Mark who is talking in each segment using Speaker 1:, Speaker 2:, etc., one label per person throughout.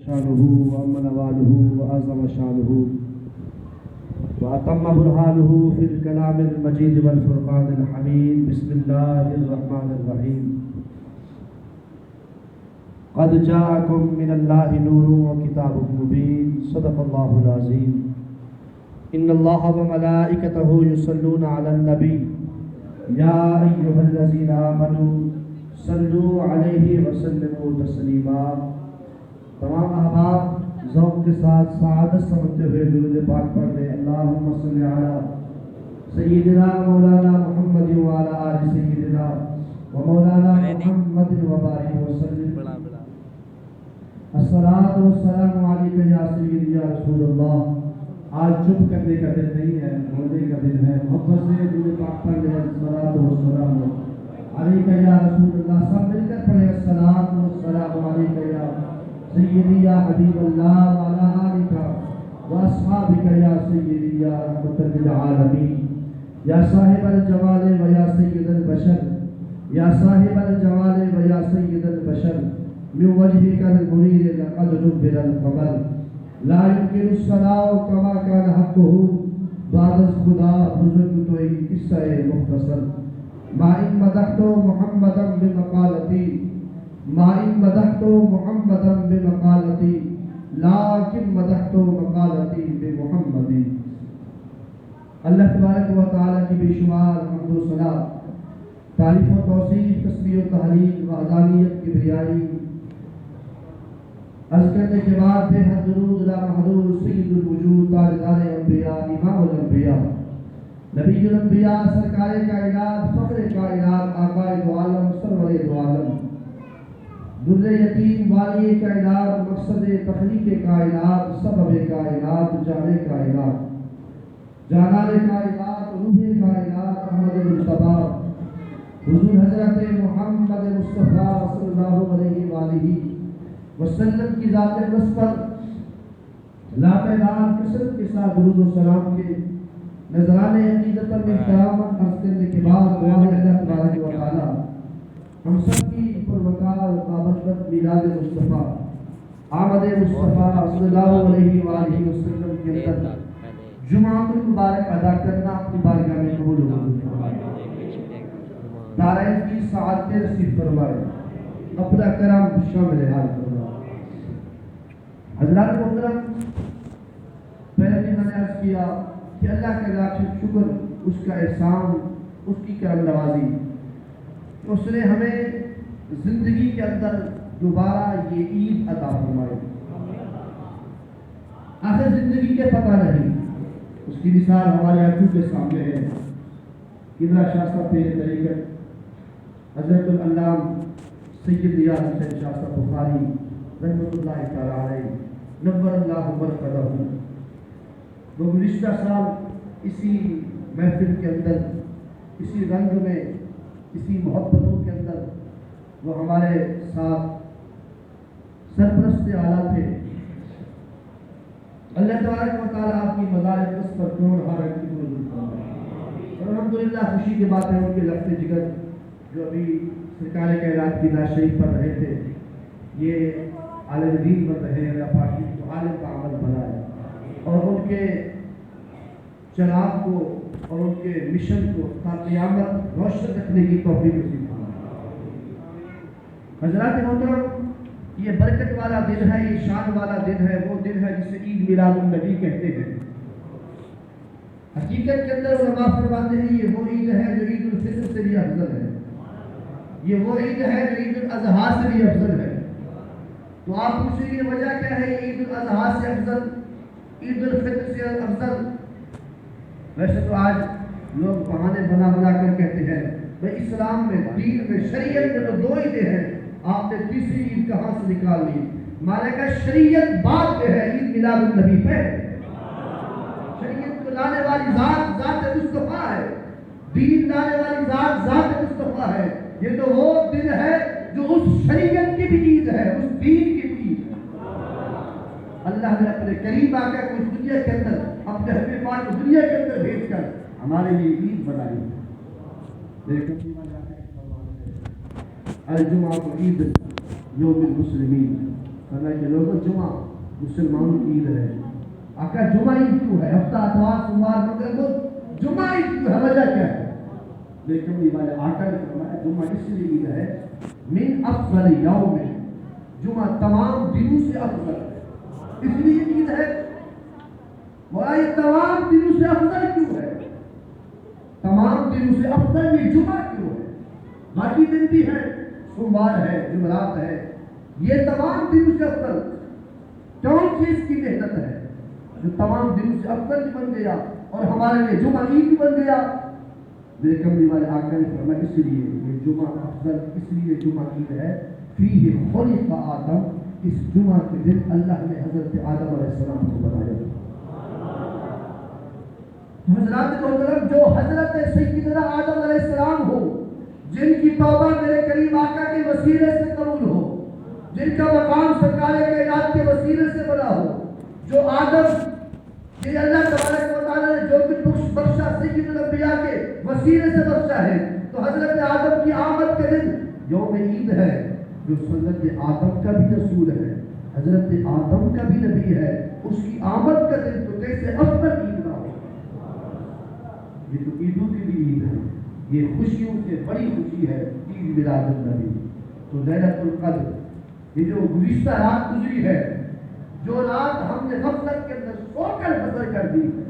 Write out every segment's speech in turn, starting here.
Speaker 1: شانه وأمن واله وأعظم شانه وأتم برهانه في الكلام المجيد والفرقان الحميد. بسم الله الرحمن الرحيم. قد جاءكم من الله نور وكتاب مبين. صدق الله العظيم. إن الله وملائكته يصلون على النبي يا أيها الذين آمنوا صلوا عليه وسلموا تسلیما. تمام احباب ذوق کے ساتھ سعادت سمجھتے ہوئے درود پاک پڑھ لیں. اللہم صلی علی سیدنا مولانا محمد وعلی آل سیدنا ومولانا محمد وبارک وسلم. الصلاۃ والسلام علیک یا سیدی یا رسول اللہ. آج چپ کرنے کا دن نہیں ہے، بولنے کا دن ہے. محبت سے درود پاک پڑھ لیں. الصلاۃ والسلام علیک یا رسول اللہ. سب مل کر پڑھیں الصلاۃ والسلام علیک یا سیدی یا حبیب اللہ وعلی آلک واصحابک یا سیدی یا رحمۃ للعالمین. یا صاحب الجمال و یا سید البشر، یا صاحب الجمال و یا سید البشر، من وجهك المنیر لقد نبر القمر. لا يمكن الصلاة كما كان حقه بعد خدا بزرگ تو ایک قصہ مختصر. ما ان مدحت محمدا بمقالتی، ما ان مدحت محمدا بمقالتی لیکن مدحت مقالتی بمحمد. اللہ تبارک و تعالی کی بے شمار حمد و ثنا، تعریف و توصیف، تسبیح و تحلیل، وحدانیت کی بریائی عرض کرنے کے بعد بے حد درود لا محدود سید الوجود تاجدار انبیاء امام الانبیاء نبی الانبیاء سرکار کائنات فخر کائنات آقا دو عالم سرور دو عالم در یتیم والی کائنات مقصد تخلیق کائنات سبب کائنات جان کائنات جانان کائنات روح کائنات احمد مصطفیٰ حضور حضرت محمد مصطفیٰ صلی اللہ علیہ وآلہ وسلم کی ذات اقدس پر لاپیدار کثرت کے ساتھ درود و سلام کے نذرانے عقیدت پر احترام عرض کرنے کے بعد دعا ہے اللہ تبارک و تعالی ہم سب کی پروقار بابرکت میلاد مصطفیٰ آمد مصطفیٰ صلی اللہ علیہ وآلہ وسلم کے اندر جمعہ المبارک ادا کرنا اپنی بارگاہ میں قبول ہو. دارین کی سعادت نصیب فرمائے، اپنا کرم شامل حال فرمائے. حضرات محترم، پہلے بھی میں نے عرض کیا کہ اللہ کا لاکھ شکر، اس کا احسان، اس کی کرم نوازی، اس نے ہمیں زندگی کے اندر دوبارہ یہ عید عطا فرمائی. آخر زندگی کے پتہ نہیں، اس کی مثال ہمارے آنکھوں کے سامنے ہے. قبلہ شاہ صاحب پیر طریقت حضرت العلامہ سید ریاض حسین شاہ صاحب بخاری رحمۃ اللہ تعالی علیہ نور اللہ مرقدہ، وہ گزشتہ سال اسی محفل کے اندر، اسی رنگ میں، اسی محبتوں کے اندر وہ ہمارے ساتھ سرپرست اعلیٰ تھے. اللہ تبارک و تعالیٰ آپ کی مزار اقدس پر کروڑ ہارن کی منظور فرمائے. اور الحمدللہ خوشی کی بات ہے ان کے لفظ جگر جو ابھی سرکار کائنات کی نعت شریف پڑھ رہے تھے، یہ عالم دین بن رہے ہیں. اللہ پاک کو عالم کا عمل بنائے اور ان کے چراغ کو اور ان کے مشن کو تا قیامت روشن رکھنے کی توفیق نصیب فرمائے. حضرات محترم، یہ برکت والا دن ہے، یہ شان والا دن ہے، وہ دن ہے جسے عید میلاد النبی کہتے ہیں. حقیقت کے اندر علماء فرماتے ہیں یہ وہ عید ہے جو عید الفطر سے بھی افضل ہے، یہ وہ عید ہے جو عید الاضحیٰ سے بھی افضل ہے. تو آپ پوچھیں گے وجہ کیا ہے عید الاضحیٰ سے افضل، عید الفطر سے افضل؟ ویسے تو آج لوگ بہانے بنا بنا کر کہتے ہیں بھائی اسلام میں، دین میں، شریعت میں تو دو عیدیں ہیں، آپ نے تیسری عید کہاں سے نکال لی؟ مانے کا شریعت بعد میں ہے، عید میلاد النبی پہ. شریعت کو لانے والی ذات ذات مصطفیٰ ہے، دین لانے والی ذات ذات مصطفیٰ ہے. یہ تو وہ دن ہے جو اس شریعت کی بھی عید ہے، اس دین کی بھی عید ہے. اللہ نے اپنے کریم آقا کو اس دنیا کے اندر، اپنے حبیب پاک کو دنیا کے اندر بھیج کر ہمارے لیے عید بنائی. الجمعہ عید یوم المسلمین، فرمایا کہ لوگوں جمعہ مسلمانوں کی عید ہے. آقا جمعہ عید کیوں ہے؟ ہفتہ اتوار سوموار منگل بدھ جمعہ عید کیوں ہے؟ وجہ کیا ہے؟ لیکن یہ والے آقا نے فرمایا جمعہ اس لیے عید ہے من افضل یوم، جمعہ تمام دنوں سے افضل ہے اس لیے عید ہے. مولا یہ تمام دنوں سے افضل کیوں ہے؟ تمام دنوں سے افضل یہ جمعہ کیوں ہے؟ باقی دن بھی ہے، سوموار ہے، جمعرات ہے، یہ تمام دنوں سے افضل کون چیز کی محنت ہے جو تمام دنوں سے افضل بن گیا اور ہمارے لیے جمعہ عید بن گیا؟ میرے کملی والے آقا نے فرمایا اس لیے یہ جمعہ افضل اس لیے جمعہ عید ہے فیہ خلق آدم، اس جمعہ کے دن اللہ نے حضرت آدم علیہ السلام کو بنایا. حضرات محترم، جو حضرت سیدنا آدم علیہ السلام ہو، جن کی توبہ میرے کریم آقا کے وسیلے سے قبول ہو، جن کا مقام سرکار کائنات کے وسیلے سے بنا ہو، جو آدم یہ اللہ تبارک و تعالیٰ نے جو کچھ بخشا سید الانبیاء کے وسیلے سے بخشا ہے، تو حضرت آدم کی آمد کے دن یوم عید ہے جو حضرت آدم کا بھی رسول ہے، حضرت آدم کا بھی نبی ہے، اس کی آمد کا دن تو کیسے افضل عید نہ ہو. یہ تو عیدوں کی بھی عید ہے، یہ خوشیوں سے بڑی خوشی ہے عید میلاد النبی. تو لیلۃ القدر یہ جو گزشتہ رات گزری ہے، جو رات ہم نے غفلت کے اندر سو کر بسر کر دی ہے،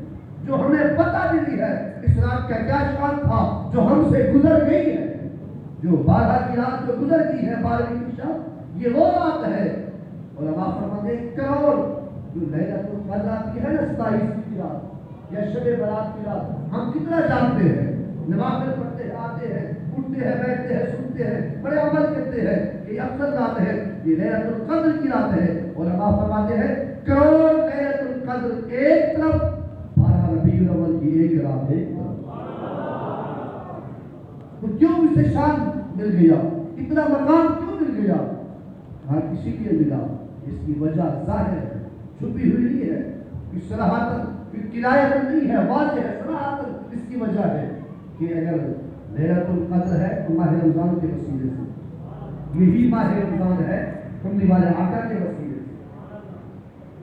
Speaker 1: جو ہمیں پتہ بھی نہیں ہے اس رات کا کیا شان تھا جو ہم سے گزر گئی ہے، جو 12 کی رات جو گزر گئی ہے 12ویں کی شب، یہ وہ رات ہے. علماء فرماتے ہیں 1 کروڑ جو لیلۃ القدر کی ہے نا 27 کی رات یا شب برات کی رات، ہم کتنا جانتے ہیں، نوافل پڑھتے ہیں، آتے ہیں، اٹھتے ہیں، بیٹھتے ہیں، سنتے ہیں، بڑے عمل کرتے ہیں، یہ افضل رات ہے، یہ لیلۃ القدر کی رات ہے. علماء فرماتے ہیں کروڑ لیلۃ القدر ایک طرف، 12 ربیع الاول کی ایک رات ایک طرف. تو کیوں اسے شان مل گیا، اتنا مقام کیوں مل گیا؟ ہر کسی کے ملا، اس کی وجہ ظاہر ہے، چھپی ہوئی نہیں ہے، کوئی صراحت کوئی کنایت نہیں ہے، واضح ہے، صراحت اس کی وجہ ہے کہ اگر لیلۃ القدر ہے تو ماہ رمضان کے وسیلے سے، یہی ماہ رمضان ہے کملی والے آقا کے وسیلے سے،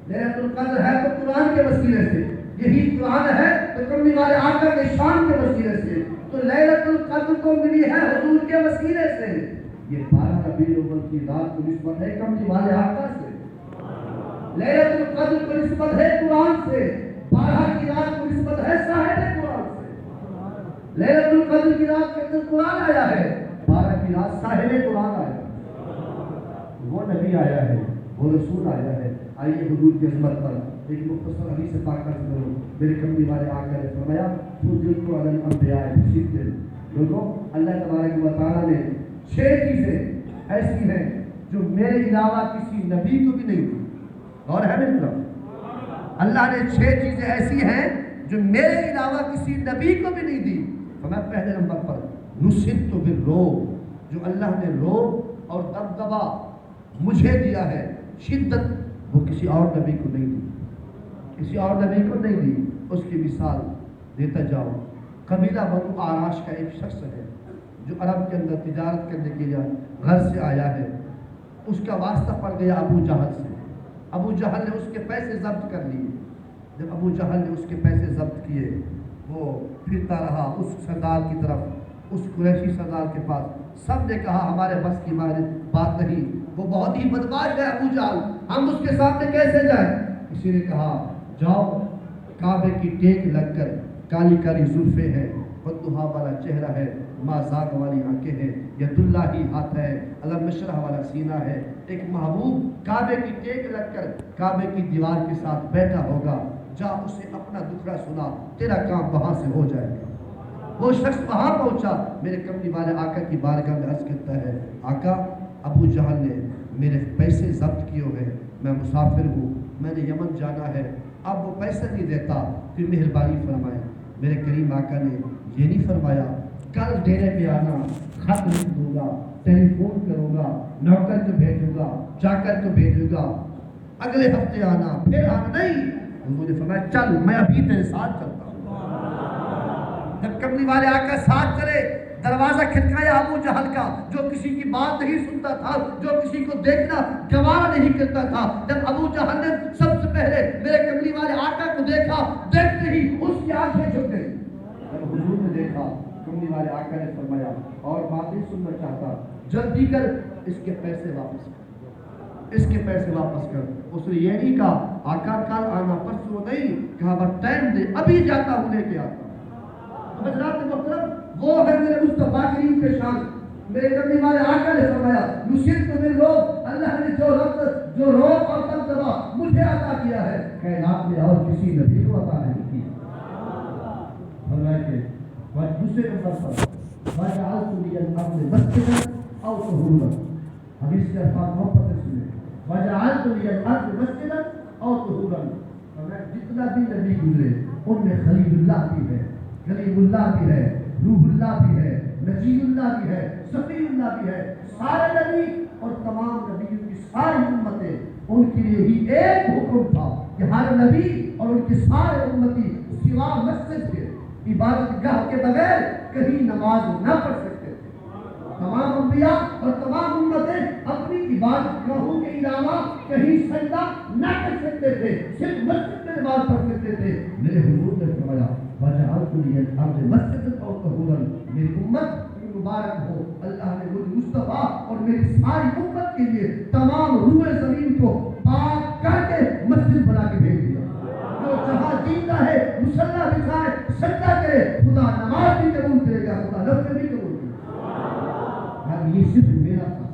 Speaker 1: لیلۃ القدر ہے تو قرآن کے وسیلے سے، یہی قرآن ہے تو کملی والے آقا کے شان کے وسیلے سے. تو لیلۃ القدر کو ملی ہے حضور کے وسیلے سے. یہ 12 ربیع الاول کی رات کو نسبت ہے کملی والے آقا سے، لیلۃ القدر کو نسبت ہے قرآن سے، 12 کی رات کو نسبت ہے صاحب قرآن سے. لیلۃ القدر کی رات کے اندر قرآن آیا ہے، 12 کی رات صاحب قرآن آیا ہے، وہ نبی آیا ہے، وہ رسول آیا ہے. آئیے حضور کی عظمت پر ایک مختصر حدیث پاک عرض کروں. میرے کملی والے آقا نے فرمایا فضلت علی الانبیاء بستر. لوگوں، اللہ تبارک و تعالیٰ نے 6 چیزیں ایسی ہیں جو میرے علاوہ کسی نبی کو بھی نہیں دی. اور ہے میری طرف، اللہ نے 6 چیزیں ایسی ہیں جو میرے علاوہ کسی نبی کو بھی نہیں دی. فرمایا پہلے نمبر پر نصرت بالرعب، جو اللہ نے رعب اور دبدبا مجھے دیا ہے، شدت وہ کسی اور نبی کو نہیں دی، کسی اور نبی کو نہیں دی. اس کی مثال دیتا جاؤ. قبیلہ بنو آراش کا ایک شخص ہے جو عرب کے اندر تجارت کرنے کے لیے گھر سے آیا ہے. اس کا واسطہ پڑ گیا ابو جہل سے. ابو جہل نے اس کے پیسے ضبط کر لیے. جب ابو جہل نے اس کے پیسے ضبط کیے، وہ پھرتا رہا اس سردار کی طرف، اس قریشی سردار کے پاس. سب نے کہا ہمارے بس کی بات نہیں، وہ بہت ہی بدماش ہے ابو جہل، ہم اس کے سامنے کیسے جائیں؟ کسی نے کہا جاؤ، کعبے کی ٹیک لگ کر کالی کالی زلفیں ہیں، بددہا والا چہرہ ہے، ما زاغ والی آنکھیں ہیں، ید اللہ ہی ہاتھ ہے، علم نشرح والا سینہ ہے. ایک محبوب کعبے کی ٹیک لگ کر کعبے کی دیوار کے ساتھ بیٹھا ہوگا، جا اسے اپنا دکھڑا سنا، تیرا کام وہاں سے ہو جائے گا. وہ شخص وہاں پہنچا، میرے کملی والے آقا کی بارگاہ میں عرض کرتا ہے آقا ابو جہل نے میرے پیسے ضبط کیے ہوئے، میں مسافر ہوں، میں نے یمن جانا ہے، اب وہ پیسہ نہیں دیتا، پھر مہربانی فرمائے. میرے کریم آقا نے یہ نہیں فرمایا کل ڈیرے پہ آنا، خط لکھ دوں گا، ٹیلی فون کروں گا، نوکر کو بھیجوں گا، چاکر کو بھیجوں گا، اگلے ہفتے آنا، پھر آنا. نہیں، انہوں نے فرمایا چل میں ابھی تیرے ساتھ چلتا ہوں. جب کملی والے آقا ساتھ چلے، دروازہ کھٹکایا ابو جہل کا، جو کسی کی بات نہیں سنتا تھا، جو کسی کو دیکھنا گوارا نہیں کرتا تھا. جب ابو جہل نے سب سے پہلے میرے کملی والے آقا کو دیکھا، دیکھتے ہی اس کی آنکھیں جھک گئی. جب حضور نے دیکھا، کملی والے آقا نے فرمایا اور بات نہیں سننا چاہتا، جلدی کر اس کے پیسے واپس کر، اس کے پیسے واپس کر. اس نے یہ نہیں کہا آقا کل آنا پرسوں نہیں، کہا بس ٹائم دے، ابھی جاتا ہوں لے کے آتا. حضرات محترم، وہ ہے میرے مصطفیٰ کریم کے شان. میرے کملی والے آقا نے فرمایا یوسف کو میرے لوگ، اللہ نے جو روح اور دبدبا مجھے عطا کیا ہے، کائنات میں اور کسی نبی کو عطا نہیں کیا. فرمایا کہ دوسرے نمبر پر وَجَعَلْتُ لِيَ الْأَرْضِ مَسْجِدًا أَوْ طَهُورًا. حدیث کے الفاظ محبت سے سنیں. وَجَعَلْتُ لِيَ الْأَرْضِ مَسْجِدًا أَوْ طَهُورًا. فرمایا جتنا بھی نبی گزرے ان میں خلیل اللہ بھی ہے، کلیم اللہ بھی ہے، روح اللہ بھی ہے، نجیب اللہ بھی ہے، صفی اللہ بھی ہے. سارے نبی اور تمام نبیوں کی ساری امتیں، ان کے لیے ہی ایک حکم تھا کہ ہر نبی اور ان کے سارے امتی سوا مسجد کے، عبادت گاہ کے بغیر کہیں نماز نہ پڑھ سکتے تھے. تمام انبیاء اور تمام امتیں اپنی عبادت گاہوں کے علاوہ کہیں سجدہ نہ کر سکتے تھے، صرف مسجد میں نماز پڑھ سکتے تھے. میرے حضور نے فرمایا وَجَعَلْتُ لِيَ الْأَرْضِ مَسْجِدًا أَوْ طَهُورًا. میری امت مبارک ہو، اللہ نے مجھ مصطفیٰ اور میری ساری امت کے لیے تمام روح زمین کو پاک کر کے مسجد بنا کے بھیج دیا. جو جہاں جیتا ہے مصلی بچھائے سجدہ کرے، خدا نماز بھی قبول کرے گا، خدا نفل بھی قبول کرے گا. یہ صرف میرا تھا،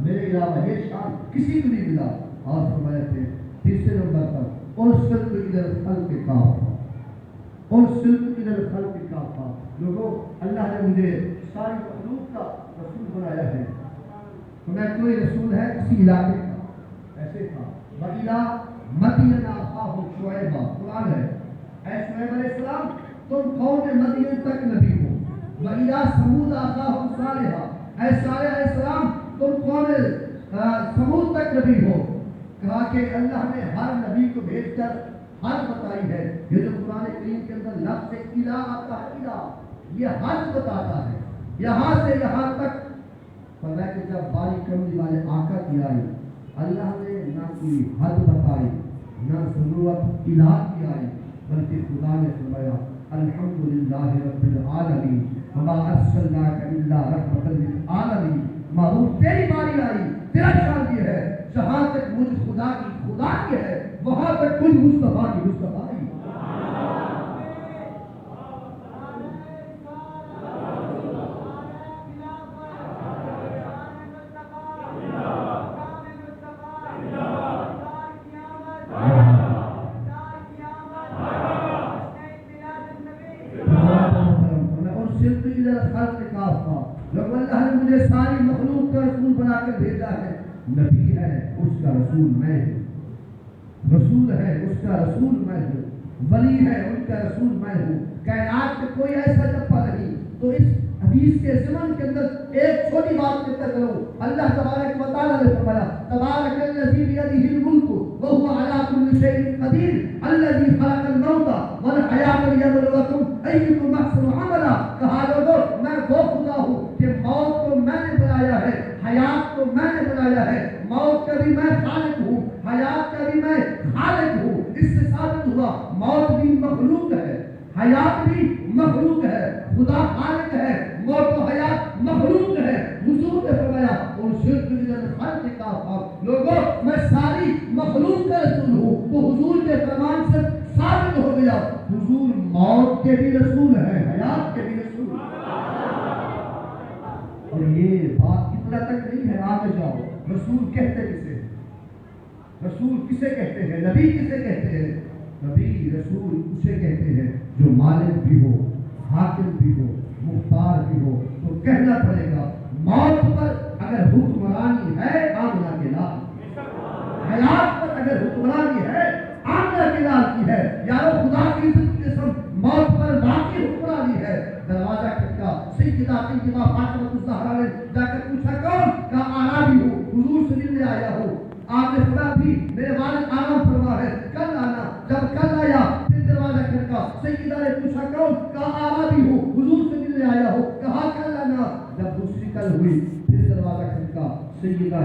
Speaker 1: میرے علاوہ یہ شان کسی کو نہیں ملا. اور فرمایا تھے تیسرے نمبر پر اُرسلتُ إِلَى الْخَلْقِ كَافَّةً. اُرسلتُ إِلَى الْخَلْقِ كَافَّةً. لوگوں، اللہ نے مجھے ساری مخلوق کا رسول بنایا ہے. میں کوئی رسول ہے کسی علاقے کا، ایسے تھا. وَإِلَىٰ مَدْيَنَ أَخَاهُمْ شُعَيْبًا. قرآن ہے، اے شعیب علیہ السلام تم قوم مدین تک نبی ہو. وَإِلَىٰ ثَمُودَ أَخَاهُمْ صَالِحًا. اے صالح علیہ السلام تم قوم ثمود تک نبی ہو. کہا کہ اللہ نے ہر نبی کو بھیج کر حد بتائی ہے. یہ جو قرآن کریم کے اندر لفظ الہ آتا ہے، الہ، یہ حد بتاتا ہے، یہاں سے یہاں تک. فرمایا کہ جب باری کملی والے آقا کی آئی، اللہ نے نہ کوئی حد بتائی، نہ ضرورت الہ کی آئی، بلکہ خدا نے فرمایا الحمدللہ رب العالمین وما ارسلناک الا رحمۃ للعالمین. محبوب تیری باری آئی، تیرا شان یہ ہے، جہاں تک مجھ خدا کی ہے وہاں تک مجھ مصطفیٰ کی مصطفیٰ ہی. جب اللہ نے مجھے ساری مخلوق کا رسول بنا کر بھیجا ہے. نبی ہے اس کا رسول میں ہوں، رسول ہے اس کا رسول میں ہوں، ولی ہے ان کا رسول میں ہوں. کائنات میں کوئی ایسا ٹپا نہیں. تو اس حدیث کے ضمن کے اندر ایک چھوٹی بات کہتا کرو. اللہ تبارک و تعالیٰ نے فرمایا تبارک الذی بیدہ الملک وہو علی کل شیء قدیر الذی خلق الموت والحیاۃ لیبلوکم ایکم احسن عملا. کہا لوگوں میں وہ خدا ہوں کہ موت کو میں نے بنایا ہے، حیات کو میں نے بنایا ہے. موت کا بھی میں خالق ہوں، حیات کا بھی میں خالق ہوں. اس سے ثابت ہوا موت بھی مخلوق ہے، حیات بھی مخلوق ہے. خدا خالق ہے، موت و حیات مخلوق ہے. حضور نے فرمایا اور شرک خلق کا لوگوں میں ساری مخلوق کا رسول ہوں. تو حضور کے فرمان سے ثابت ہو گیا حضور موت کے بھی رسول ہے، حیات کے بھی رسول ہے. اور یہ بات اتنا تک نہیں ہے، آگے جاؤ. رسول کہتے کسے ہیں؟ رسول کسے کہتے ہیں؟ نبی کسے کہتے ہیں؟ نبی رسول اسے کہتے ہیں جو مالک بھی ہو، حاکم بھی ہو، مختار بھی ہو. تو کہنا پڑے گا موت پر اگر حکمرانی ہے آمنہ کے لال، حیات پر اگر حکمرانی ہے آمنہ کے لال کی ہے. یارو خدا کی عزت کی قسم موت پر باقی حکمرانی ہے. دروازہ کھٹکا، سیدہ فاطمہ الزہرا نے جا کر پوچھا کون؟ کہا عربی ہوں، حضور سے ملنے آیا ہوں. آپ نے فرمایا بھی میرے والد آرام فرما ہے، کل آنا. جب کل آیا پھر دروازہ کھٹکا، سیدہ نے پوچھا کون؟ کہا عربی ہوں، حضور سے ملنے آیا ہوں. کہا کل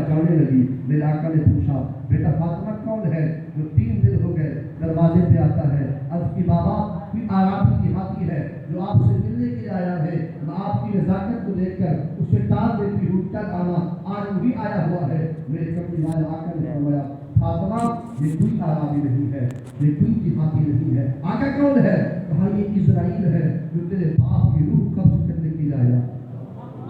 Speaker 1: جانے لگی۔ میرے آقا نے پوچھا بیٹا فاطمہ کون ہے جو 3 دن ہو گئے دروازے پہ آتا ہے؟ عرض کی بابا کوئی آرام کی ہاتھی ہے جو آپ سے ملنے کے لیے آیا ہے، میں آپ کی نزاکت کو دیکھ کر اسے ٹال دیتی ہوں، کل آنا، آج وہی آیا ہوا ہے۔ میرے کملی والے آقا نے فرمایا فاطمہ یہ کوئی آرامی نہیں ہے، یہ کوئی دیہاتی نہیں ہے۔ آقا کون ہے؟ کہا یہ اسرائیل ہے جو تیرے باپ کی روح قبض کرنے کے لیے آیا۔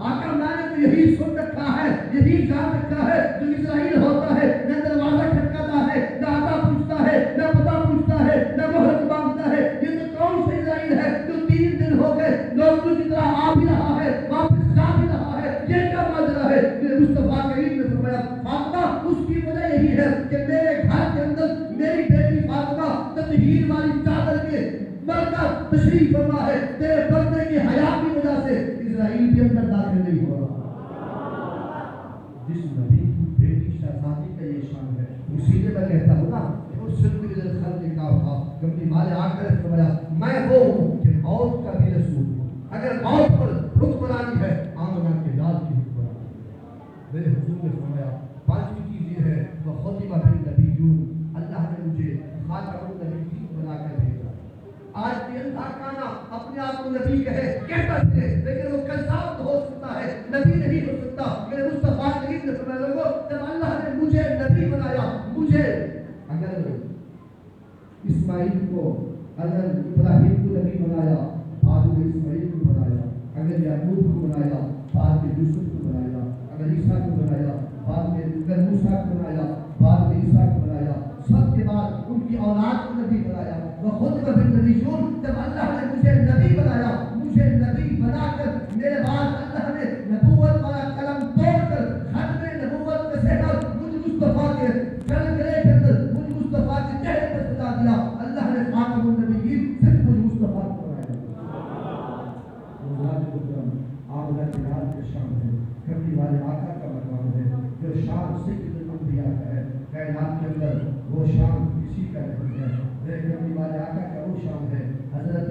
Speaker 1: آقا میں نے تو یہی سن رکھا ہے، یہی جان رکھا ہے، جو اسرائیل ہوتا ہے نہ دروازہ کھٹکاتا ہے، نہ آتا پوچھتا ہے، نہ پتہ پوچھتا ہے، نہ مہلت مانگتا ہے۔ یہ تو کون سا اسرائیل ہے جو 3 دن ہو گئے لوگ کی طرح آ بھی رہا ہے، واپس جا بھی رہا ہے؟ یہ کیا ماجرا ہے؟ میرے مصطفیٰ کریم نے فرمایا فاطمہ اس کی وجہ یہی ہے کہ میرے گھر کے اندر میری بیٹی فاطمہ تطہیر والی چادر کے برکہ تشریف فرما ہے، تیرے پردے کی حیا کی وجہ سے اسرائیل بھی اندر داخل نہیں ہو رہا۔ جس نبی کی بیٹی شہزادی کا یہ شان ہے، اسی لیے میں کہتا ہوں نا اس سلم کے در خلق کا تھا کبھی مالے آ کر فرمایا میں وہ ہوں کہ موت کا بھی رسول ہوں، اگر موت پر حکمرانی ہے آمنہ کے لال کی حکمرانی۔ میرے حضور نے فرمایا 5ویں چیز یہ ہے وہ خاتمہ بالنبیون، اللہ نے مجھے خاتم النبیین بنا کر بھیجا۔ آج بھی اللہ کانا اپنے آپ کو نبی کہتا ہے لیکن وہ کذاب ہو سکتا ہے، نبی نہیں ہو سکتا۔ میرے مصطفیٰ کریم نے فرمایا لوگوں جب اللہ نے مجھے نبی بنایا، مجھے اگر اسماعیل کو، اگر ابراہیم کو نبی بنایا، بعد میں اسماعیل کو بنایا، اگر یعقوب کو بنایا، بعد میں یوسف کو بنایا، اگر عیسیٰ کو بنایا، بعد میں اگر موسیٰ کو بنایا، بعد میں عیسیٰ کو بنایا، سب کے بعد ان کی اولاد کو نبی بنایا۔ وہ خود بالنبیون، جب اللہ نے مجھے نبی بنایا، مجھے نبی بنا کر میرے بعد اللہ نے نبوت والا قلم توڑ کر ختم نبوت کا سہر مجھ مصطفیٰ کے گلے کے اندر مجھ مصطفیٰ کے چہرے پر سجا دیا۔ اللہ نے خاتم النبیین صرف مجھ مصطفیٰ کو بنایا۔ آمنہ کے لال کی شان ہے، کملی والے آقا کا مقام ہے، جو شان سید الانبیاء کا ہے، کائنات کے اندر وہ شان کسی کا نہیں ہے۔ کملی والے آقا کا وہ شان ہے۔ حضرت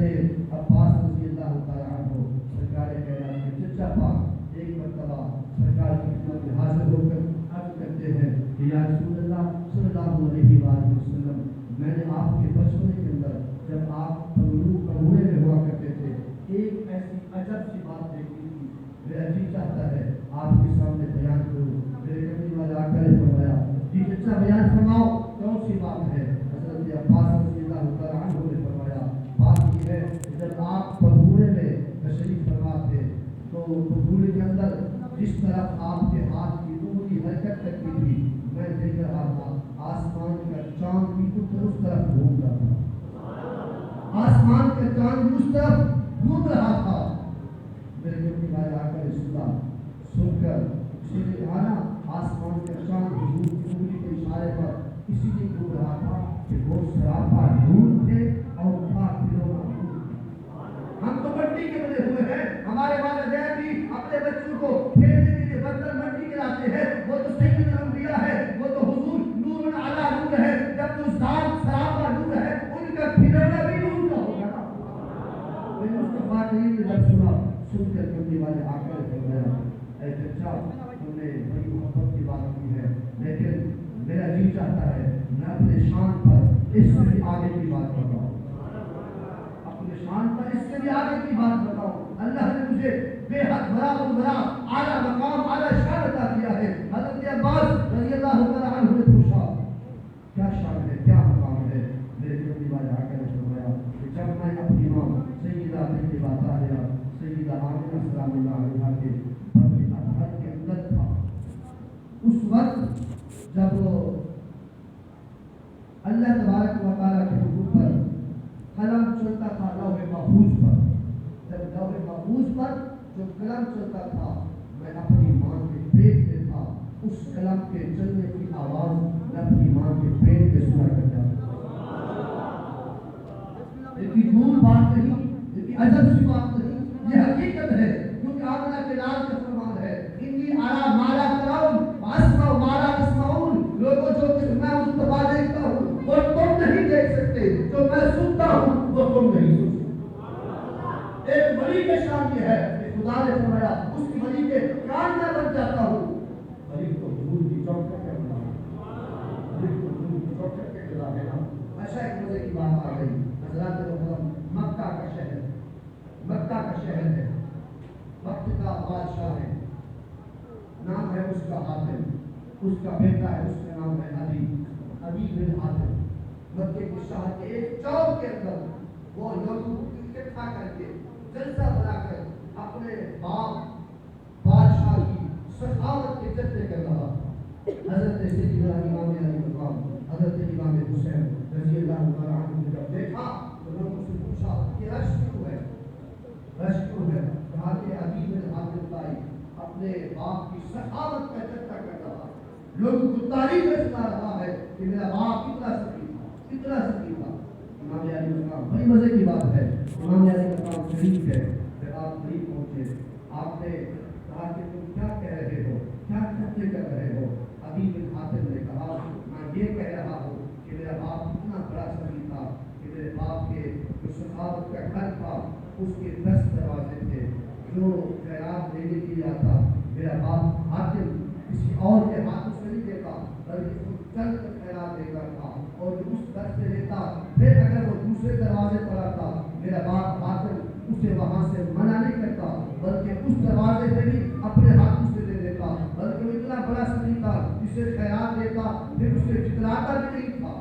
Speaker 1: عباس رضی اللہ تعالیٰ عنہ سرکار کائنات کے چچا پاک ایک مرتبہ سرکار کی خدمت میں حاضر ہو کر عرض کرتے ہیں کہ یا رسول اللہ صلی اللہ علیہ وآلہ وسلم، میں نے آپ کے بچپنے کے اندر جب آپ کمونے میں ہوا کرتے تھے ایک ایسی عجب سی بات دیکھی تھی، میرا جی چاہتا ہے آپ کے سامنے بیان کروں۔ میرے کملی والے آقا نے فرمایا جی چچا بیان فرماؤ، کون سی بات ہے؟ حضرت عباس رضی اللہ تعالیٰ عنہ نے فرمایا بات یہ ہے کہ جب آپ بھگوڑے میں تشریف فرما تھے تو بھگوڑے کے اندر جس طرف آپ کے ہاتھ کی انگلی حرکت کرتی تھی میں دیکھ رہا تھا آسمان کا چاند بھی اس طرف گھوم رہا تھا، آسمان کا چاند اس طرف گھوم رہا تھا۔ میرے کملی والے آقا نے سن کر اسی نے کہا نا آسمان کا چاند حضور کی انگلی کے اشارے پر اسی لیے گھوم رہا تھا کہ وہ سراپا نور تھے اور پاک دلوں کا نور۔ ہم تو مٹی کے بنے ہوئے ہیں، ہمارے والدین بھی اپنے بچوں کو کھیلنے کے لیے برتن مٹی کے لاتے ہیں، وہ تو سید الانبیاء ہے، وہ تو حضور نور علی نور ہے، جب تو ذات سراپا نور ہے ان کا کھلونا بھی نور کا ہوگا نا۔ میرے مصطفیٰ کریم نے جب سن کر کملی والے آقا نے فرمایا اے چچا تم نے بڑی محبت کی بات کی ہے، لیکن میرا جی چاہتا ہے میں اپنے شان پر اس سے بھی آگے کی بات بتاؤں، اپنے شان پر اس سے بھی آگے کی بات بتاؤں۔ اللہ نے مجھے بے حد بڑا و بڑا اعلیٰ مقام اعلیٰ شان عطا کیا ہے۔ حضرت عباس رضی اللہ تعالیٰ عنہ نے پوچھا کیا شان ہے، کیا مقام ہے؟ میرے کملی والے آقا نے فرمایا کہ جب میں اپنی ماں سیدہ بنت باطالیہ سیدہ آمنہ سلام اللہ علیہا کے بطن اطہر کے اندر تھا، اس وقت جب اللہ تبارک و تعالیٰ کے حکم پر قلم چلتا تھا لوح محفوظ پر، جب لوح محفوظ پر جو قلم چلتا تھا میں اپنی ماں کے پیٹ میں تھا، اس قلم کے چلنے کی آواز میں اپنی ماں کے پیٹ میں سنا کرتا تھا۔ اتنی دور بات نہیں، اتنی عجب سی بات نہیں، یہ حقیقت ہے کیونکہ آمنہ کے لال کا فرمان ہے انی ارا ما لا ترون واسمع ما لا تسمعون۔ لوگوں جو میں مصطفیٰ دیکھتا ہوں وہ تم نہیں دیکھ سکتے، جو میں سنتا ہوں وہ تم نہیں سن سکتے۔ ایک ولی کا شان یہ ہے کہ خدا نے فرمایا اس کی ولی کے کان میں بن جاتا ہوں، ولی کو حضور کی شہر مکہ کا شہر ہے، وقت کا بادشاہ ہے، نام ہے اس کا حاتم، اس کا بیٹا ہے، اس کا نام ہے عدی بن حاتم۔ مکے کے شہر کے ایک چوک کے اندر وہ لوگوں کو اکٹھا کر کے جلسہ بنا کر اپنے باپ بادشاہ کی سخاوت کے چرچے کر رہا۔ حضرت سیدنا امام علی مقام حضرت امام حسین رضی اللہ تعالیٰ عنہ نے جب دیکھا تو لوگوں سے پوچھا کہ رش کیوں ہے، رش کیوں ہے؟ کہا کہ عدی بن حاتم بھائی اپنے باپ کی سخاوت کا چرچا کر رہا، لوگوں کو تعریف سنا رہا ہے کہ میرا باپ کتنا سخی تھا، کتنا سخی تھا۔ امام علی مقام بڑی مزے کی بات ہے، امام علی مقام شریف ہے، جب آپ قریب پہنچے آپ نے کہا کہ تم کیا کہہ رہے ہو، کیا چرچے کر رہے ہو؟ عدی بن حاتم نے کہا میں یہ کہہ رہا ہوں کہ میرا باپ کتنا بڑا سخی تھا کہ میرے باپ کے جو سخاوت کا گھر تھا اس کے 10 دروازے تھے، جو خیرات لینے کے لیے آتا میرا باپ حاتم کسی اور کے ہاتھوں سے نہیں دیتا بلکہ اس کو چل کر خیرات دے کر تھا، اور جو اس در سے لیتا پھر اگر وہ دوسرے دروازے پر آتا میرا باپ حاتم اسے وہاں سے منع نہیں کرتا بلکہ اس دروازے سے بھی اپنے ہاتھوں سے دے دیتا، بلکہ وہ اتنا بڑا سخی تھا جسے خیرات دیتا پھر اسے جتلاتا بھی نہیں تھا،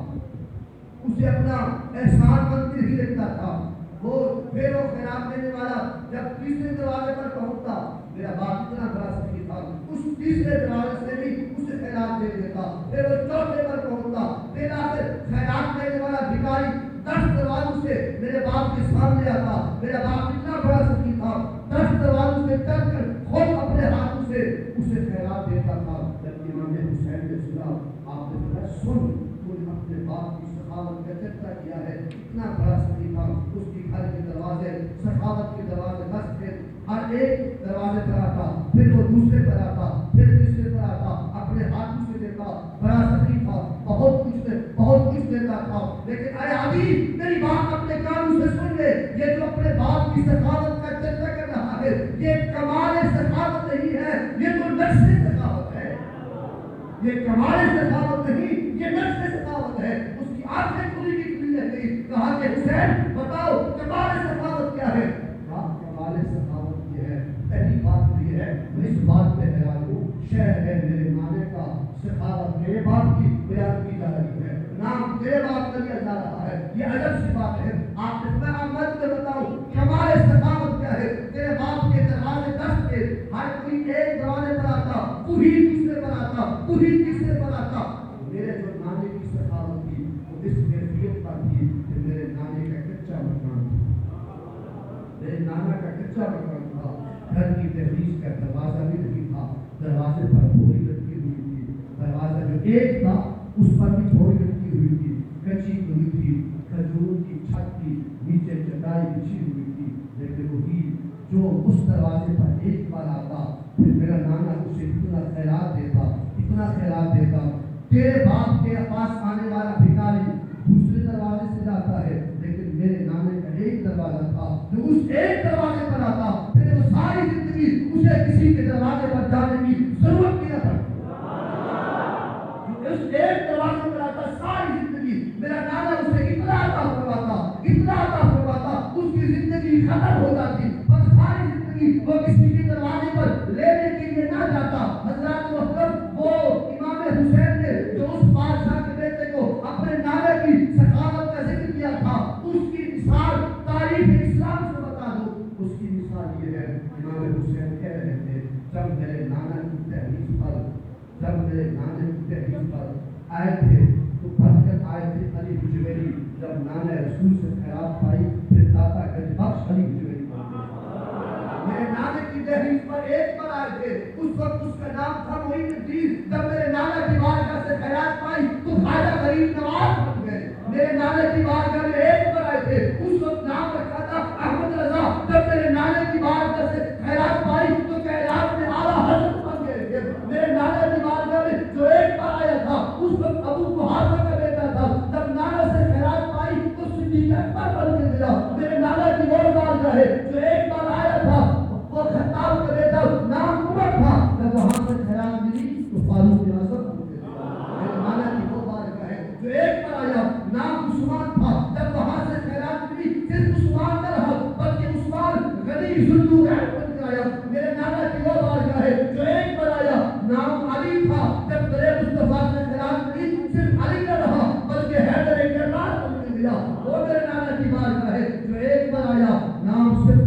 Speaker 1: اسے اپنا احسان مند ہی دیکھتا تھا۔ وہ پھر وہ خیرات دینے والا جب تیسرے دروازے پر پہنچتا میرا باپ اتنا بڑا سخی تھا اس تیسرے دروازے سے بھی اسے خیرات دے دیتا، پھر وہ چوتھے پر پہنچتا پھر آخر خیرات دینے والا بھکاری 10 دروازوں سے میرے باپ کے سامنے آتا، میرا باپ اتنا بڑا سخی تھا 10 دروازوں سے چل کر خود اپنے ہاتھوں سے اسے خیرات دیتا تھا۔ جب امام حسین نے سنا آپ نے کہا سن تو نے اپنے باپ کی سخاوت کا چرچا کیا ہے، اتنا بڑا سخی تھا، اس کی گھر کے دروازے سخاوت کے دروازے 10 تھے، ہر ایک دروازے پر آتا پھر وہ دوسرے پر آتا پھر تیسرے پر آتا اپنے ہاتھوں سے دیتا، بڑا سخی تھا، بہت کچھ دیتا تھا۔ لیکن اے عدی میری بات اپنے کانوں سے سن لے، یہ جو اپنے باپ کی سخاوت کا چرچا کر رہا ہے یہ کمال سخاوت نہیں ہے، یہ تو نفس سخاوت ہے، یہ کمال سخاوت نہیں یہ نفس سخاوت ہے۔ اس کی آنکھیں کھلی کی کھلی رہ گئی، کہا کہ حسین بتاؤ کمال سخاوت کیا ہے؟ کمال سخاوت یہ ہے، پہلی بات تو یہ ہے میں اس بات پہ حیران ہوں شہر ہے میرے نانے کا، سخاوت میرے باپ کی بیان کی جا رہی ہے، نام تیرے باپ کا لیا جا رہا ہے، یہ عجب سی بات ہے۔ آپ نے میں عمل سے بتاؤ کمال سخاوت کیا ہے؟ تیرے باپ کے دروازے 10 تھے، ہر کوئی ایک دروازے پر آتا، وہی دوسرے پر آتا، وہی تیسرے پر آتا۔ میرے جو نانے کی سخاوت تھی وہ اس کیفیت پر تھی کہ میرے نانے کا کچا مکان تھا، میرے نانا کا کچا مکان تھا، گھر کی دہلیز کا دروازہ بھی نہیں تھا، دروازے پر بھوری لٹکی ہوئی تھی، دروازہ جو ایک تھا اس پر بھی بھوری لٹکی ہوئی تھی، کچی ہوئی تھی، کھجور کی چھت تھی، نیچے چٹائی بچھی ہوئی تھی، لیکن وہی جو اس دروازے پر ایک بار آتا پھر میرا نانا اسے اتنا خیرات دیتا، اتنا خیرات دیتا۔ تیرے باپ کے پاس آنے والا بھکاری دوسرے دروازے سے جاتا ہے، لیکن میرے نانے کا ایک دروازہ تھا جو اس ایک دروازے پر آتا پھر وہ ساری زندگی اسے کسی کے دروازے پر جانے کی ضرورت نہیں پڑتی، اس ایک دروازے پر آتا ساری زندگی میرا نانا اسے اتنا عطا فرماتا اس کی زندگی ختم ہو جاتی، اور ساری زندگی وہ کسی کے دروازے پر لینے کے لیے نہ جاتا۔ حضرات محترم وہ امام حسین نے جو اس بادشاہ کے بیٹے کو اپنے نانے کی سخاوت کا ذکر کیا تھا اس کی مثال تاریخ اسلام سے بتا دو، اس کی مثال یہ ہے امام حسین کہہ رہے تھے جب میرے نانا کی تحریر پر آئے تھے تو پڑھ کر آئے تھے علی حجویری، جب نانا رسول سے خیرات پائی پھر داتا گنج بخش علی حجویری میرے نانے کی تحریر پر ایک بار آئے تھے، اس وقت اس کا نام تھا معین الدین، جب میرے نانا کی بارگاہ سے خیرات پائی تو خواجہ غریب نواز بن گئے، میرے نانے کی بارگاہ میں ایک بار آئے تھے اس وقت نام رکھا تھا احمد رضا، جب میرے نانے کی بارگاہ سے خیرات پائی تو خیرات میں اعلیٰ حضرت بن گئے، میرے نانے کی بارگاہ میں جو ایک بار آیا تھا اس وقت ابو قحافہ کا بیٹا تھا، جب نانا سے خیرات پائی تو صدیق اکبر بن کے ملا، میرے نانا کی وہ بارگاہ ہے جو ایک بار آیا تھا وہ خطاب کا بیٹا نام عمر تھا، جب وہاں سے خیرات ملی تو فاروق اعظم بن کے ملا، میرے نانا کی وہ بارگاہ ہے جو ایک بار آیا نام عثمان تھا، جب وہاں سے خیرات ملی صرف عثمان نہ رہا میری ذو رحمت کا آیا، میرے نانا کی وہ بارگاہ ہے جو ایک بار آیا، نام علی تھا، جب میرے مصطفیٰ سے خلاف کی صرف علی نہ رہا بلکہ حیدر کرار بن گیا، وہ میرے نانا کی بارگاہ ہے جو ایک بار آیا، نام صرف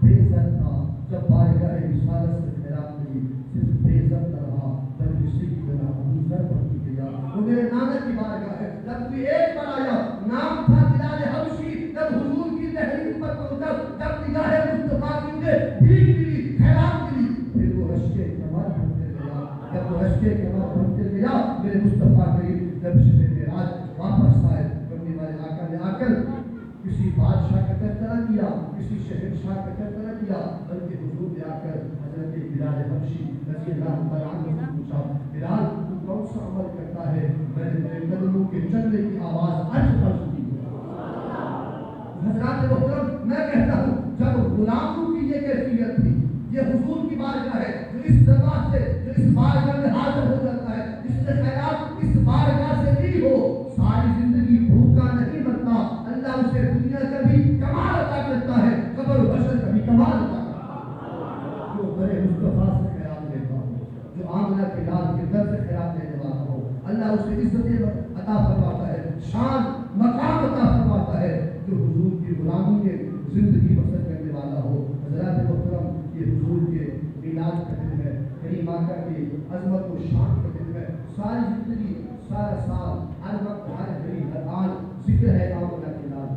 Speaker 1: بےعزت تھا، جب بارگاہ رسالت سے خلاف کی صرف بےعزت نہ رہا جب کسی کی بنا ابوذر بن گیا، وہ میرے نانا کی بارگاہ ہے، جب بھی ایک بار آیا، نام تھا بلال حبشی، جب حضور کی تحریر پر پہنچا، جب نگاہ مصطفیٰ کی مجھے بھیک ملی، خیرات ملی، پھر وہ رشکے کمر بھرتے گیا، جب وہ رشکے کمر بھرتے گیا، میرے مصطفیٰ کریم جب شب معراج واپس آئے، کرنے والے آقا نے آ کر کسی بادشاہ کا چرچا نہ کیا، کسی شہنشاہ کا چرچا نہ کیا، بلکہ حضور نے آ کر حضرت بلال حبشی رضی اللہ تعالیٰ عنہ سے پوچھا، بلال تو کون سا عمل کرتا ہے؟ میں نے تیرے قدموں کے چلنے کی آواز عرش پر سنی۔ حضرات محترم، میں کہتا ہوں جب غلاموں کی یہ کیفیت تھی، یہ حضور کی بارگاہ ہے جو اس زبان سے، جو اس بارگاہ میں حاضر ہو جاتا ہے، جس سے خیرات اس بارگاہ سے لی ہو، ساری زندگی بھوکا نہیں مرتا، اللہ اسے دنیا کا بھی کمال عطا کرتا ہے، قبر و حشر کا بھی کمال عطا کرتا ہے۔ جو بڑے مصطفیٰ سے خیرات لیتا ہو، جو آمنہ کے لال کے در سے خیرات لینے والا ہو، اللہ اسے عزت عطا فرماتا ہے، شان مقام عطا فرماتا ہے۔ جو حضور کی غلامی میں زندگی بسر کرنے والا ہو، حضرات محترم، یہ حضور کے میلاد کا دن ہے، کریم آقا کی عظمت و شان کا دن ہے، ساری زندگی، سارا سال، ہر وقت، ہر گھڑی، ہر آن ذکر ہے آمنہ کے لال۔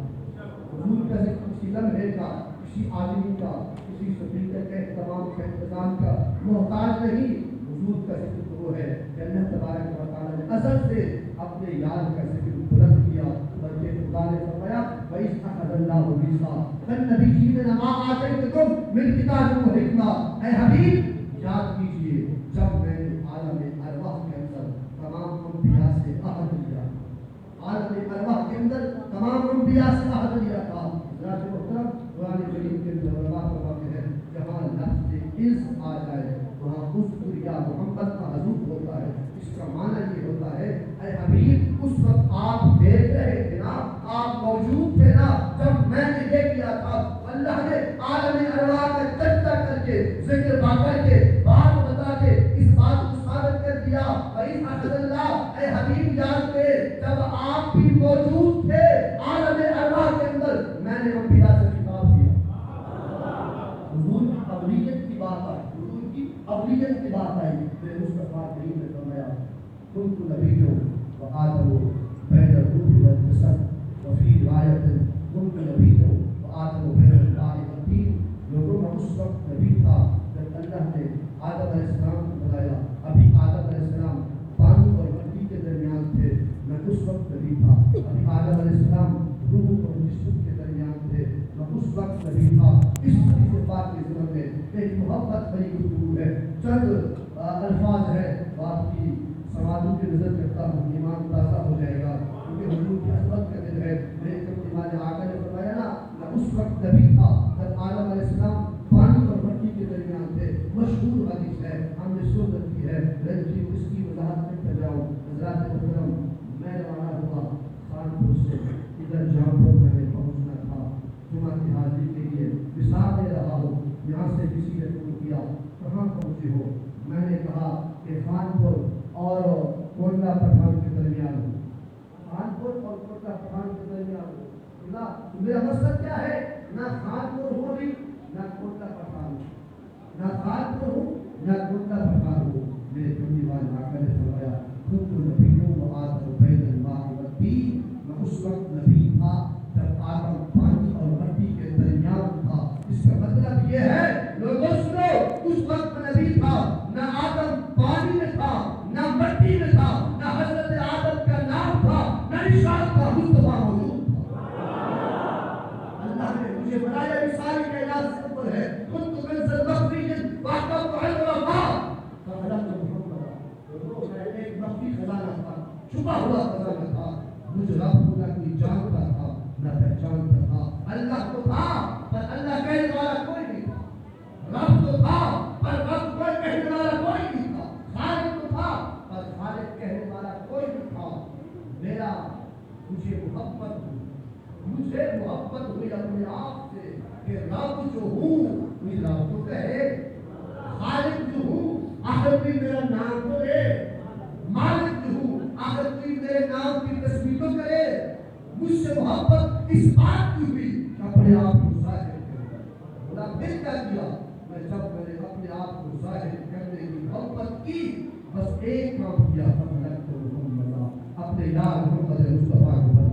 Speaker 1: حضور کا ذکر کسی لمحے کا، کسی آدمی کا، کسی سفیدہ کے اہتمام کا، انتظام کا محتاج نہیں۔ حضور کا ذکر تو وہ ہے کہ اللہ تبارک و تعالیٰ نے ازل سے اپنے یار کا ذکر بلند کیا، بلکہ خدا نے فرمایا وَإِذْ أَخَذَ اللَّهُ مِيثَاقَ النَّبِيِّينَ مَا آتَيْتُكُم مِّن کتاب و حکمہ، اے حبیب یاد کیجئے جب میں نے عالم ارواح کے اندر تمام انبیاء سے عہد لیا، عالم ارواح کے اندر تمام انبیاء سے عہد لیا تھا۔ حضرات محترم، قرآن کریم کے اندر اللہ فرماتے ہیں جہاں لفظ عز آ جائے وہاں اذکر یا محمد کا حضور ہوتا ہے، اس کا معنی یہ ہوتا ہے اے حبیب اس وقت آپ دیکھ رہے تھے نا، آپ موجود تھے نا جب میں نے یہ کیا تھا۔ اللہ نے عالم ارواح کا چرچا کر کے، ذکر کر کے، بات بتا کے اس بات کو ثابت کر دیا وَإِذْ أَخَذَ اللَّهُ، اے حبیب یاد کے جب آپ بھی موجود تھے عالم ارواح کے اندر، میں نے انبیاء سے خطاب کیا۔ حضور کی قبولیت کی بات آئی، حضور کی قبولیت کی بات آئی، میرے مصطفیٰ کریم نے فرمایا كنت نبي وآدم بين الروح والجسد، وفي رواية كنت نبي وآدم بين الماء والطين۔ لوگوں میں اس وقت نبی تھا جب اللہ نے آدم علیہ السلام کو بنایا، ابھی آدم علیہ السلام پانی اور مٹی کے درمیان تھے، میں اس وقت نبی تھا، ابھی آدم علیہ السلام روح اور جسم کے درمیان تھے، میں اس وقت نبی تھا۔ اس حدیث پاک کے ضمن میں ایک محبت بڑی گفتگو ہے، چند الفاظ ہے، آپ کی سوالوں کی نظر کرتا ہوں، ایمان تازہ ہو جائے گا کیونکہ حضور کی عظمت کا دن ہے۔ میرے امام آقا نے فرمایا نا میں اس وقت نبی تھا جب آدم علیہ السلام پانی اور مٹی کے درمیان تھے، مشہور حدیث ہے، ہم نے سن رکھی ہے، لیکن اس کی وضاحت کرتا جاؤں۔ حضرات محترم، میں روانہ ہوا خانپور سے، ادھر جامپور میں نے پہنچنا تھا جمعہ کی حاضری کے لیے، مثال دے رہا ہوں، یہاں سے کسی نے فون کیا کہاں پہنچے ہو، میں نے کہا کہ خانپور اور کوٹلہ پٹھان کے درمیان ہو، خانپور اور کوٹلہ پٹھان کے درمیان ہو۔ میرا مقصد کیا ہے؟ نہ خانپور ہو بھی نہ کوٹلہ پٹھان ہو، نہ خانپور ہو نہ کوٹلہ پٹھان ہو۔ میرے کملی والے آقا نے فرمایا خود نبی ہوں آدم بین الماء والطین، میں اس وقت نبی تھا جب آدم پانی اور مٹی کے درمیان تھا۔ اس کا مطلب یہ ہے لوگوں سنو، اس وقت نبی تھا، نہ آدم پانی میں تھا نہ مٹی میں تھا، نہ حضرت آدم کا نام تھا نہ نشان کا، مصطفیٰ موجود تھا۔ اللہ نے مجھے بنایا، مثال کا اعلان سے اوپر ہے، كنت منزل مخفي واحكمت علم الله فخلقت محمدا۔ میں ایک مخفی خزانہ تھا، چھپا ہوا خزانہ تھا، مجھے رب کو نہ کوئی جانتا تھا نہ پہچانتا تھا۔ اللہ تو تھا پر اللہ کہنے والا کوئی نہیں تھا، رب تو تھا پر رب کوئی کہنے والا کوئی نہیں تھا، خالق تو تھا پر خالق کہنے والا کوئی نہیں تھا۔ میرا مجھے محبت ہوئی، مجھے محبت ہوئی اپنے آپ سے کہ رب جو ہوں میرا رب تو کہے، خالق جو ہوں آخر بھی میرا نام تو لے، مالک جو ہوں آخر بھی میرے نام کی تسبیح تو کرے۔ مجھ سے محبت اس بات کی ہوئی کہ اپنے آپ کو ظاہر کرے۔ بولا پھر کیا کیا؟ میں جب میں نے اپنے آپ کو ظاہر کرنے کی محبت کی، بس ایک کام کیا، اپنے یار محمد مصطفیٰ کو بنا۔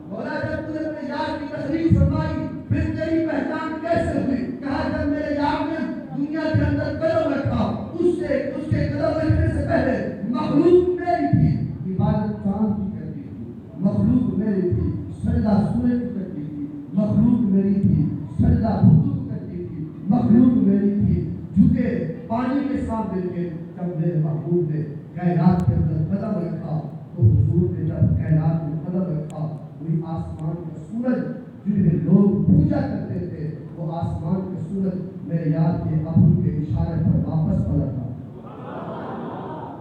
Speaker 1: مولا جب تم نے اپنے یار کی تحریف فرمائی، پھر تیری پہچان کیسے ہوئی؟ کہا جب میرے یار نے دنیا کے اندر قدم رکھا، اس کے قدم رکھنے سے پہلے مخلوق میری تھی، عبادت چاند کی کرتی تھی، مخلوق میری تھی، سجدہ سورج کی کرتی تھی، مخلوق میری تھی، سجدہ بت کرتی تھی، مخلوق میری تھی، جھکے پانی کے سامنے کے۔ جب میرے محبوب نے کائنات کے اندر قدم رکھا تو حضور نے جب کائنات میں قدم رکھا، وہی آسمان کا سورج جنہیں لوگ پوجا کرتے تھے، وہ آسمان کا سورج میرے یار کے ابرو کے اشارے پر واپس پلٹا۔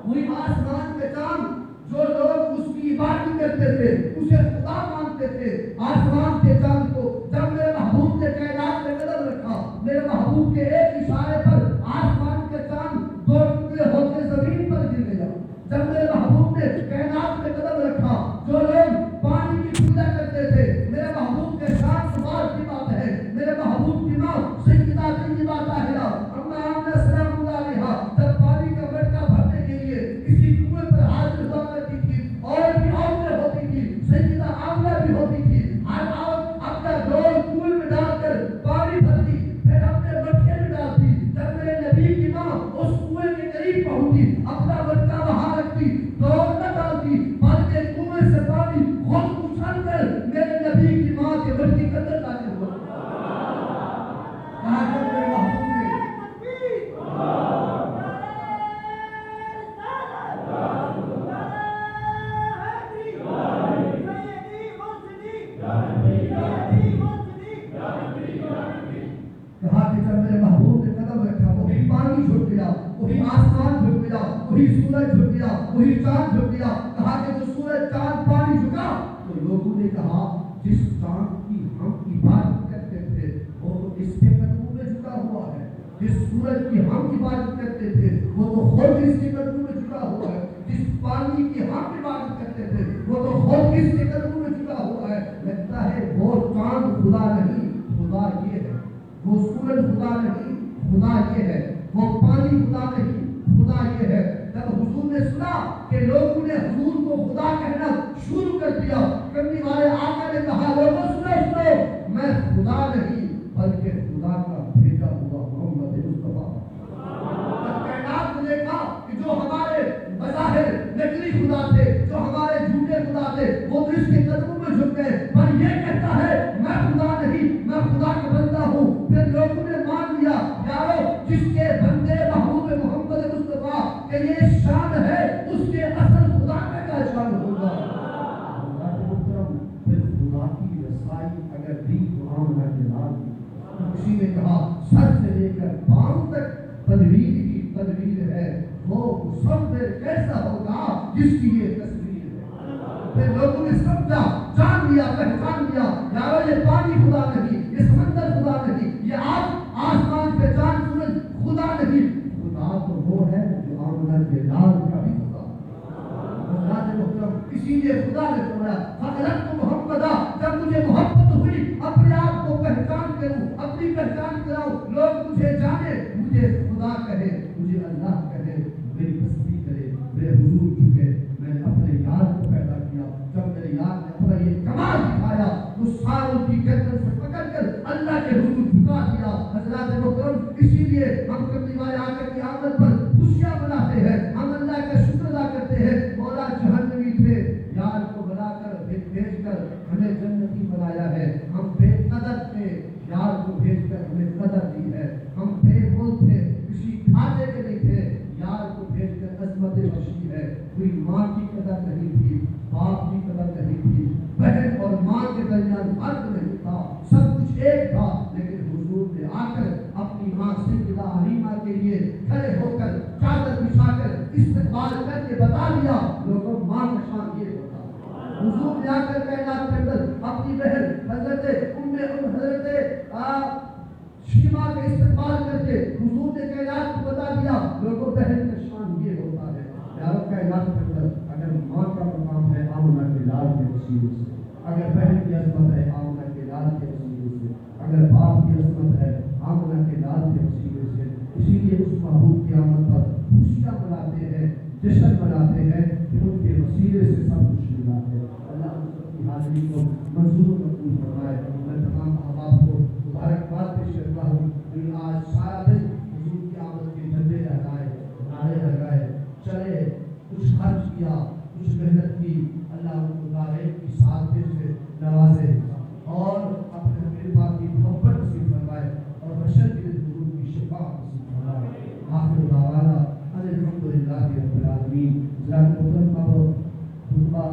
Speaker 1: وہی آسمان کے چاند جو لوگ اس کی عبادت کرتے تھے، اسے خدا مانتے تھے، آسمان کے چاند کو جب میرے محبوب نے کائنات میں قدم رکھا، میرے محبوب کے ایک اشارے پر آسمان کے چاند دو ٹکڑے ہوتے زمین پر گر گیا۔ جب میرے محبوب نے کائنات میں قدم رکھا، جو لوگ پانی کی پوجا کرتے تھے، میرے محبوب کے ساتھ سوال کی بات ہے، میرے محبوب کی ماں سیدہ طیبہ طاہرہ اما آمنہ سلام اللہ علیہا جب پانی کا مٹکا بھرنے کے لیے کسی کنویں پر حاضر ہوا کرتی تھی، اور بھی عورتیں ہوتی تھی، سیدہ آمنہ بھی ہوتی تھی، ہر عورت اپنا ڈول کنویں میں ڈال کر پانی بھرتی، پھر اپنے مٹکے میں ڈالتی۔ جب میرے نبی کی ماں اس کنویں کے قریب پہنچی، اپنا مٹکا وہاں رکھتی، ڈول نہ ڈالتی، بلکہ کنویں سے پانی خود اچھل کر میرے نبی کی ماں کے مٹکے کے اندر داخل ہوا۔ کہا جب میرے محبوب نے کہا کہ جب میرے محبوب نے قدم رکھا، وہی پانی جھک گیا، وہی آسمان جھک گیا، وہی سورج جھک گیا، وہی چاند جھک گیا۔ کہا کہ جو سورج چاند پانی جھکا تو لوگوں نے کہا جس چاند کی ہم عبادت کرتے تھے وہ تو اس کے قدموں میں جھکا ہوا ہے، جس سورج کی ہم عبادت کرتے تھے وہ تو خود اس کے قدموں میں جھکا ہوا ہے، جس پانی کی ہم عبادت کرتے تھے وہ تو خود اس کے قدموں میں جھکا ہوا ہے۔ لگتا ہے وہ چاند خدا نہیں، خدا یہ ہے، وہ سورج خدا نہیں، خدا یہ ہے، وہ پانی خدا نہیں، خدا یہ ہے۔ جب حضور نے سنا کہ لوگوں نے حضور کو خدا کہنا شروع کر دیا، کملی والے آقا نے کہا لوگوں سنو، میں خدا نہیں بلکہ خدا کا بھیجا ہوا محمد مصطفیٰ۔ جب کائنات نے دیکھا کہ جو ہمارے بظاہر نقلی خدا تھے، جو ہمارے جھوٹے خدا تھے، وہ تو اس کے قدموں میں جھک گئے، پر یہ کہتا ہے میں خدا نہیں، میں خدا کا بندہ ہوں۔ پھر لوگوں نے مان لیا، یارو جس کے بندے محبوب محمد مصطفیٰ کہ یہ شان ہے، اس کے اصل خدا کا کیا شان ہوگا؟ پھر خدا کی رسائی اگر دی تو آمنہ کے لال دی۔ کسی نے کہا سر سے لے کر پاؤں تک تدبیر کی تدبیر ہے، وہ مصور کیسا ہوگا جس کی یہ تصویر ہے۔ پھر لوگوں نے سمجھا، جان لیا، پہچان لیا، یارو یہ پانی خدا نہیں، یہ سمندر خدا نہیں، یہ آسمان پہ چاند سورج خدا نہیں، خدا تو وہ ہے جو آمنہ کے لال کا بھی خدا۔ اسی لیے خدا نے فرمایا فَأَرَدْتُ مُحَمَّدًا، جب مجھے محبت ہوئی اپنے آپ کو پہچان کروں، اپنی پہچان کراؤں، لوگ مجھے جانے، مجھے خدا کہے، مجھے اللہ کہے، میری تسبیح کرے، میرے حضور جھکے۔ میں نے اپنے یار کو پیدا کیا، جب میرے یار نے اپنا یہ کمال دکھایا تو ساروں کی گردن سے پکڑ کر اللہ کے حضور جھکا دیا۔ حضرات محترم، اسی لیے ہم کبھی والے آقا کی آمد پر خوشیاں مناتے ہیں، ہم اللہ کا شکر ادا کرتے ہیں۔ مولا جہنمی تھے، یار کو بنا کر بھیج کر ہمیں جنتی بنایا ہے، ہم بے قدر تھے، یار کو بھیج کر ہمیں قدر دی ہے، ہم بے مول تھے، کسی کھاتے کے نہیں تھے، یار کو بھیج کر عظمت بخشی ہے۔ کوئی ماں کی قدر نہیں تھی، باپ کی قدر نہیں تھی، بہن اور ماں کے درمیان فرق نہیں تھا، سب کچھ ایک تھا، لیکن حضور نے آ کر اپنی ماں سیدہ حلیمہ کے لیے کھڑے ہو کر چادر بچھا کر استقبال کر کے بتا دیا لوگوں ماں کا شان یہ ہوتا۔ حضور نے آ کر کائنات کے اندر اپنی بہن حضرت شیما کا استقبال کر کے حضور نے کائنات کو بتا دیا لوگوں بہن کا شان یہ ہوتا ہے یارو کائنات کے اندر اگر ماں کا مقام ہے آمنہ کے لال کے وسیلے سے، اگر بہن کی عظمت ہے آمنہ کے لال کے وسیلے سے، اگر باپ کی عظمت ہے آمنہ کے لال کے وسیلے سے، اسی لیے اس محبوب کی آمد پر خوشیاں مناتے ہیں، جشن مناتے ہیں کہ ان کے وسیلے سے سب کچھ ملا ہے۔ اللہ ان سب کی حاضری کو منظور مقبول فرمائے۔ میں تمام احباب کو مبارکباد پیش کرتا ہوں کہ آج سارا دن حضور کی آمد کے جھنڈے لہرائے، نعرے لگائے، چلے، کچھ خرچ کیا، کچھ محنت کی، اللہ ان کو دارین کی سعادتیں سے نوازے اور اپنے حبیب پاک کی محبت نصیب فرمائے اور بشر کے دل کی شفا نصیب فرمائے۔ آخر دعوانا الحمدللہ رب العالمین۔ ذات محترم خطبہ